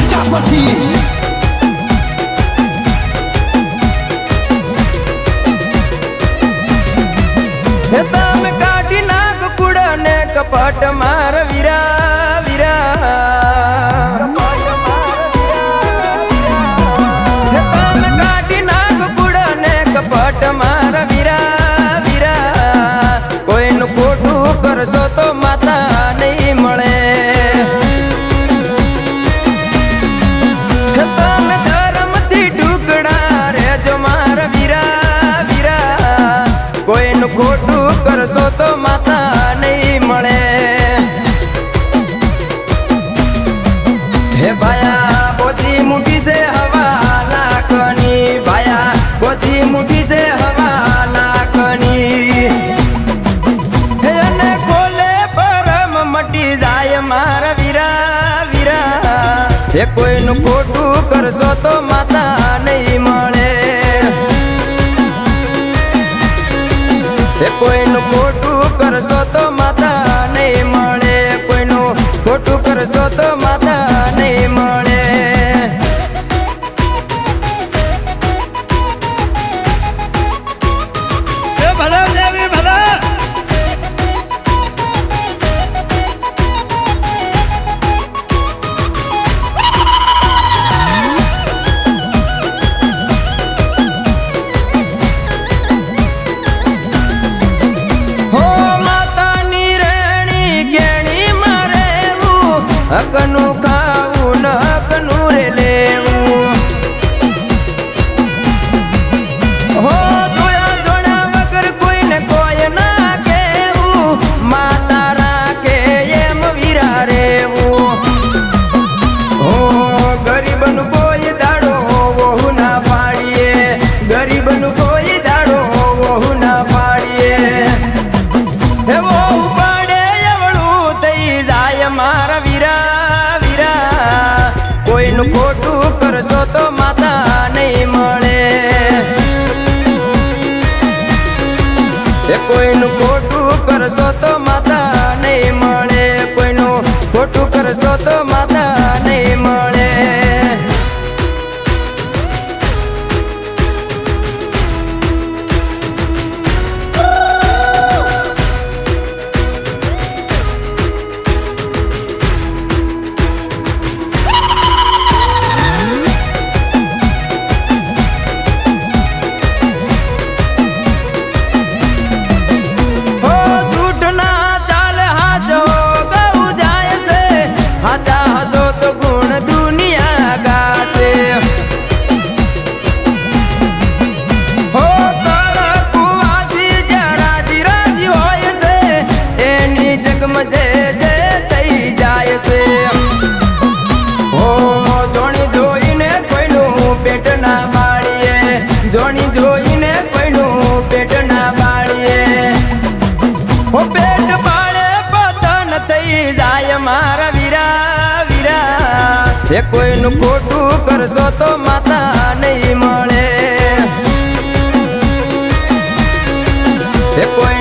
પ્રજાપતિ તમે કાઢી નાખ કુડા ને કપટ માર વીરા વીરા તમે કાઢી નાખ કુડા ને કપટ માર વીરા વીરા કોઈનું ખોટું કરશો તો માતા નહીં મળે તમે ધર્મથી ટુકડા રેજો માર વીરા વીરા કોઈનું ખોટું કરશો તો માતા નહીં મળે હે ભાયા બધી મુઠી છે હવા લાખની ભાયા બધી મુઠી છે હવા લાખની એને ખોલે પરમ મટી જાય મારા વીરા વીરા એ કોઈનું ખોટું કરશો તો માતા નહીં મળે એ કોઈનું ખોટું કરશો તો માતા નહીં મળે કોઈનું ખોટું કરશો તો માતા નહીં મળે હકનું ખાવું ન હકનું રે લેવું હો જોયા જોડા વગર કોઈને કોઈ ના કેવું માતા રાખે એમ વીરા રેવું હો ગરીબનું કોઈ દાડો વહુ ના પાડીએ ગરીબનું કોઈ દાડો વહુ ના પાડીએ એવો ઉપાડે એવડું થઈ જાય મારા કોઈનું ખોટું કરશો તો માતા નહીં મળે એ કોઈનું ખોટું કરશો તો માતા નહીં મળે કોઈનું ખોટું કરશો તો માતા નહીં મળે જોણી જોઈને કોઈનું પેટ ના પાડીએ ઓ પેટ પાડે પતન થઈ જાય મારા વીરા વીરા એ કોઈનું ખોટું કરશો તો માતા નહીં મળે એ કોઈ